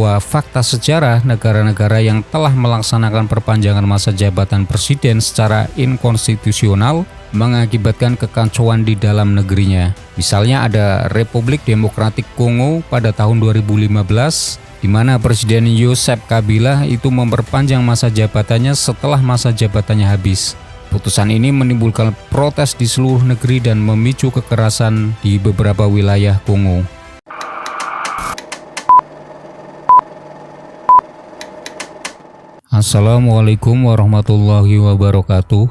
bahwa fakta sejarah negara-negara yang telah melaksanakan perpanjangan masa jabatan presiden secara inkonstitusional mengakibatkan kekacauan di dalam negerinya. Misalnya ada Republik Demokratik Kongo pada tahun 2015, di mana Presiden Joseph Kabila itu memperpanjang masa jabatannya setelah masa jabatannya habis. Putusan ini menimbulkan protes di seluruh negeri dan memicu kekerasan di beberapa wilayah Kongo. Assalamualaikum warahmatullahi wabarakatuh.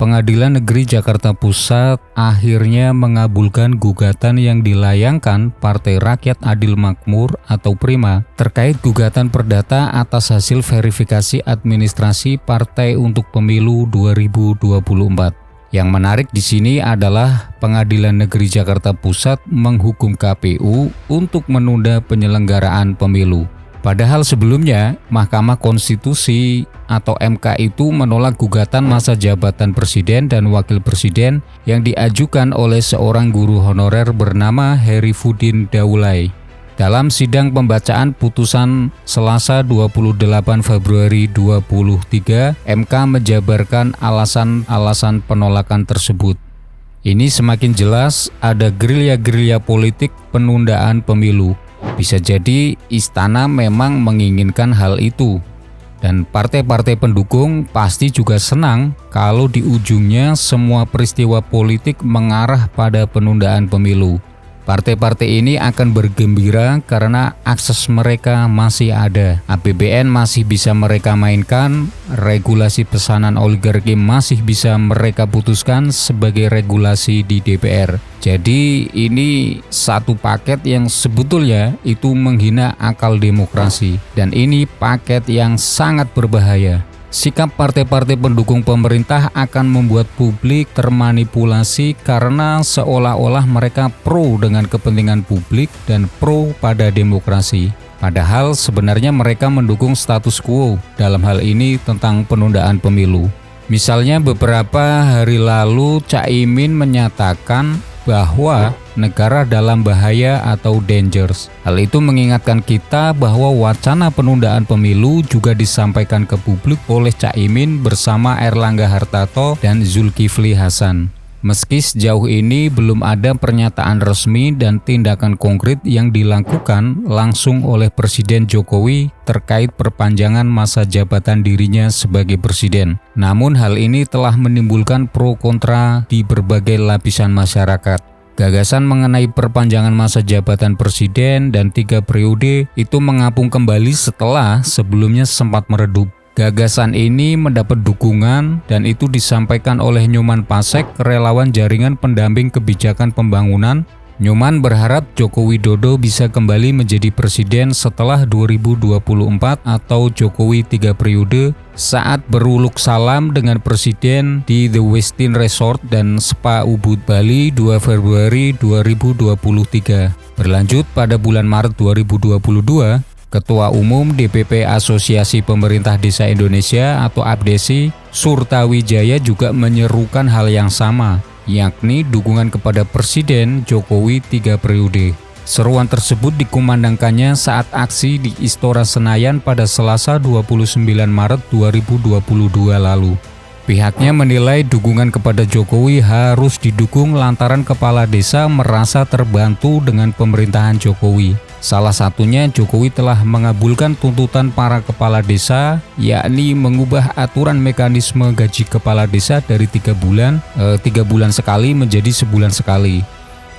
Pengadilan Negeri Jakarta Pusat akhirnya mengabulkan gugatan yang dilayangkan Partai Rakyat Adil Makmur atau PRIMA terkait gugatan perdata atas hasil verifikasi administrasi partai untuk pemilu 2024. Yang menarik di sini adalah Pengadilan Negeri Jakarta Pusat menghukum KPU untuk menunda penyelenggaraan pemilu. Padahal sebelumnya, Mahkamah Konstitusi atau MK itu menolak gugatan masa jabatan presiden dan wakil presiden yang diajukan oleh seorang guru honorer bernama Herifuddin Daulay. Dalam sidang pembacaan putusan Selasa 28 Februari 2023, MK menjabarkan alasan-alasan penolakan tersebut. Ini semakin jelas ada gerilya-gerilya politik penundaan pemilu. Bisa jadi istana memang menginginkan hal itu. Dan partai-partai pendukung pasti juga senang kalau di ujungnya semua peristiwa politik mengarah pada penundaan pemilu. Partai-partai ini akan bergembira karena akses mereka masih ada. APBN masih bisa mereka mainkan, regulasi pesanan oligarki masih bisa mereka putuskan sebagai regulasi di DPR. Jadi ini satu paket yang sebetulnya itu menghina akal demokrasi. Dan ini paket yang sangat berbahaya. Sikap partai-partai pendukung pemerintah akan membuat publik termanipulasi karena seolah-olah mereka pro dengan kepentingan publik dan pro pada demokrasi. Padahal sebenarnya mereka mendukung status quo dalam hal ini tentang penundaan pemilu. Misalnya beberapa hari lalu Caimin menyatakan bahwa negara dalam bahaya atau dangers. Hal itu mengingatkan kita bahwa wacana penundaan pemilu juga disampaikan ke publik oleh Caimin bersama Erlangga Hartarto dan Zulkifli Hasan. Meski sejauh ini belum ada pernyataan resmi dan tindakan konkret yang dilakukan langsung oleh Presiden Jokowi terkait perpanjangan masa jabatan dirinya sebagai presiden. Namun hal ini telah menimbulkan pro kontra di berbagai lapisan masyarakat. Gagasan mengenai perpanjangan masa jabatan presiden dan 3 periode itu mengapung kembali setelah sebelumnya sempat meredup. Gagasan ini mendapat dukungan dan itu disampaikan oleh Nyoman Pasek, relawan jaringan pendamping kebijakan pembangunan. Nyoman berharap Joko Widodo bisa kembali menjadi presiden setelah 2024 atau Jokowi 3 periode saat beruluk salam dengan presiden di The Westin Resort dan Spa Ubud Bali 2 Februari 2023. Berlanjut pada bulan Maret 2022, Ketua Umum DPP Asosiasi Pemerintah Desa Indonesia atau APDESI, Surtawijaya juga menyerukan hal yang sama, yakni dukungan kepada Presiden Jokowi 3 periode. Seruan tersebut dikumandangkannya saat aksi di Istora Senayan pada Selasa 29 Maret 2022 lalu. Pihaknya menilai dukungan kepada Jokowi harus didukung lantaran kepala desa merasa terbantu dengan pemerintahan Jokowi. Salah satunya Jokowi telah mengabulkan tuntutan para kepala desa, yakni mengubah aturan mekanisme gaji kepala desa dari 3 bulan sekali menjadi sebulan sekali.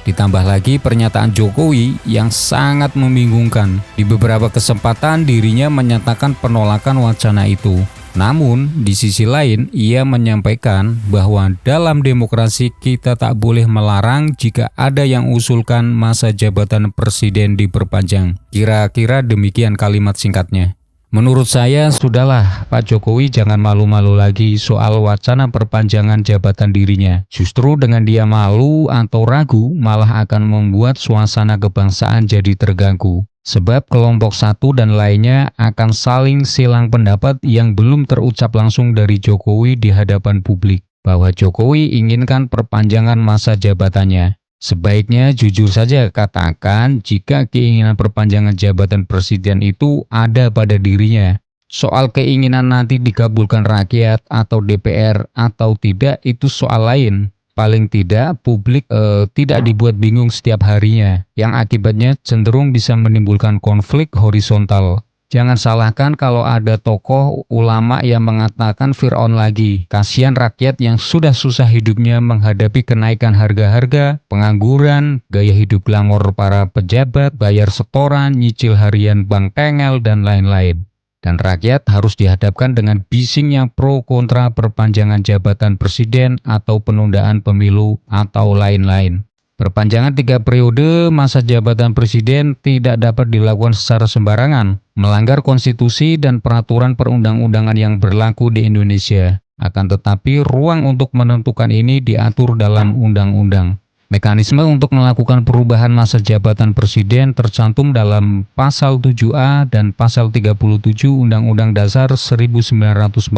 Ditambah lagi pernyataan Jokowi yang sangat membingungkan. Di beberapa kesempatan dirinya menyatakan penolakan wacana itu. Namun, di sisi lain, ia menyampaikan bahwa dalam demokrasi kita tak boleh melarang jika ada yang usulkan masa jabatan presiden diperpanjang. Kira-kira demikian kalimat singkatnya. Menurut saya, sudahlah Pak Jokowi jangan malu-malu lagi soal wacana perpanjangan jabatan dirinya. Justru dengan dia malu atau ragu, malah akan membuat suasana kebangsaan jadi terganggu. Sebab kelompok satu dan lainnya akan saling silang pendapat yang belum terucap langsung dari Jokowi di hadapan publik, bahwa Jokowi inginkan perpanjangan masa jabatannya. Sebaiknya jujur saja katakan jika keinginan perpanjangan jabatan presiden itu ada pada dirinya. Soal keinginan nanti dikabulkan rakyat atau DPR atau tidak itu soal lain. Paling tidak publik tidak dibuat bingung setiap harinya, yang akibatnya cenderung bisa menimbulkan konflik horizontal. Jangan salahkan kalau ada tokoh ulama yang mengatakan Fir'aun lagi. Kasihan rakyat yang sudah susah hidupnya menghadapi kenaikan harga-harga, pengangguran, gaya hidup glamor para pejabat, bayar setoran, nyicil harian bank tengel, dan lain-lain. Dan rakyat harus dihadapkan dengan bising yang pro kontra perpanjangan jabatan presiden atau penundaan pemilu atau lain-lain. Perpanjangan 3 periode masa jabatan presiden tidak dapat dilakukan secara sembarangan, melanggar konstitusi dan peraturan perundang-undangan yang berlaku di Indonesia. Akan tetapi, ruang untuk menentukan ini diatur dalam undang-undang. Mekanisme untuk melakukan perubahan masa jabatan presiden tercantum dalam Pasal 7A dan Pasal 37 Undang-Undang Dasar 1945,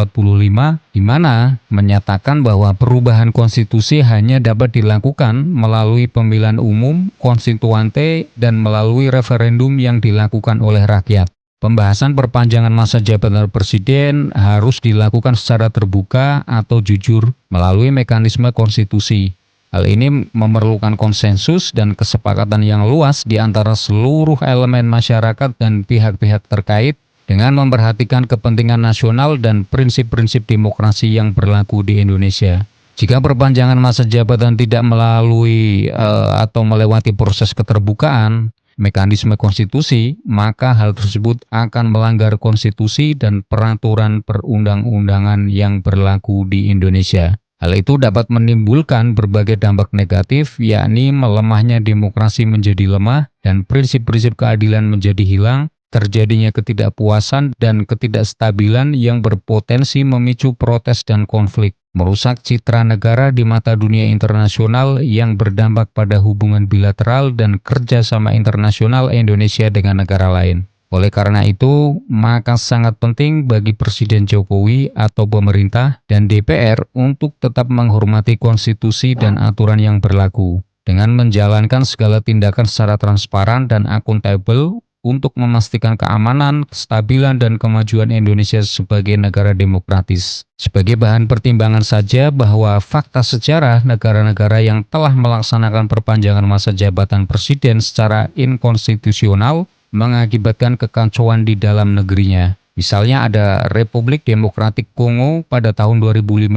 di mana menyatakan bahwa perubahan konstitusi hanya dapat dilakukan melalui pemilihan umum, konstituante, dan melalui referendum yang dilakukan oleh rakyat. Pembahasan perpanjangan masa jabatan presiden harus dilakukan secara terbuka atau jujur melalui mekanisme konstitusi. Hal ini memerlukan konsensus dan kesepakatan yang luas di antara seluruh elemen masyarakat dan pihak-pihak terkait dengan memperhatikan kepentingan nasional dan prinsip-prinsip demokrasi yang berlaku di Indonesia. Jika perpanjangan masa jabatan tidak melalui atau melewati proses keterbukaan, mekanisme konstitusi, maka hal tersebut akan melanggar konstitusi dan peraturan perundang-undangan yang berlaku di Indonesia. Hal itu dapat menimbulkan berbagai dampak negatif, yakni melemahnya demokrasi menjadi lemah dan prinsip-prinsip keadilan menjadi hilang, terjadinya ketidakpuasan dan ketidakstabilan yang berpotensi memicu protes dan konflik, merusak citra negara di mata dunia internasional yang berdampak pada hubungan bilateral dan kerjasama internasional Indonesia dengan negara lain. Oleh karena itu, maka sangat penting bagi Presiden Jokowi atau pemerintah dan DPR untuk tetap menghormati konstitusi dan aturan yang berlaku, dengan menjalankan segala tindakan secara transparan dan akuntabel untuk memastikan keamanan, kestabilan, dan kemajuan Indonesia sebagai negara demokratis. Sebagai bahan pertimbangan saja bahwa fakta sejarah negara-negara yang telah melaksanakan perpanjangan masa jabatan presiden secara inkonstitusional mengakibatkan kekacauan di dalam negerinya. Misalnya ada Republik Demokratik Kongo pada tahun 2015,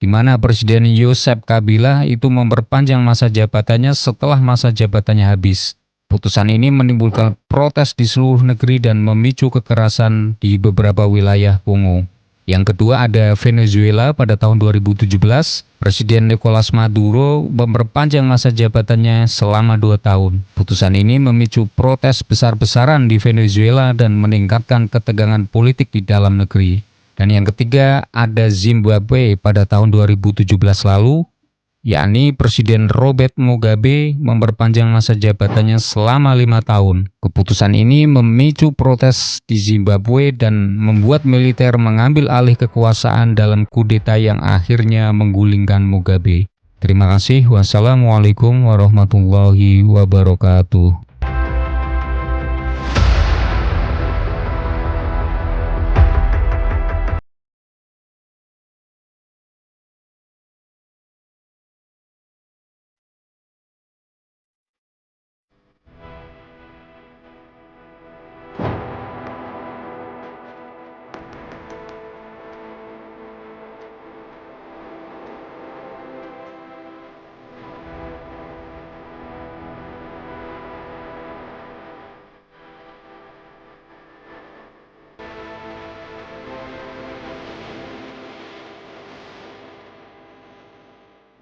di mana Presiden Joseph Kabila itu memperpanjang masa jabatannya setelah masa jabatannya habis. Putusan ini menimbulkan protes di seluruh negeri dan memicu kekerasan di beberapa wilayah Kongo. Yang kedua ada Venezuela pada tahun 2017, Presiden Nicolas Maduro memperpanjang masa jabatannya selama 2 tahun. Putusan ini memicu protes besar-besaran di Venezuela dan meningkatkan ketegangan politik di dalam negeri. Dan yang ketiga ada Zimbabwe pada tahun 2017 lalu, yakni Presiden Robert Mugabe memperpanjang masa jabatannya selama 5 tahun. Keputusan ini memicu protes di Zimbabwe dan membuat militer mengambil alih kekuasaan dalam kudeta yang akhirnya menggulingkan Mugabe. Terima kasih. Wassalamualaikum warahmatullahi wabarakatuh.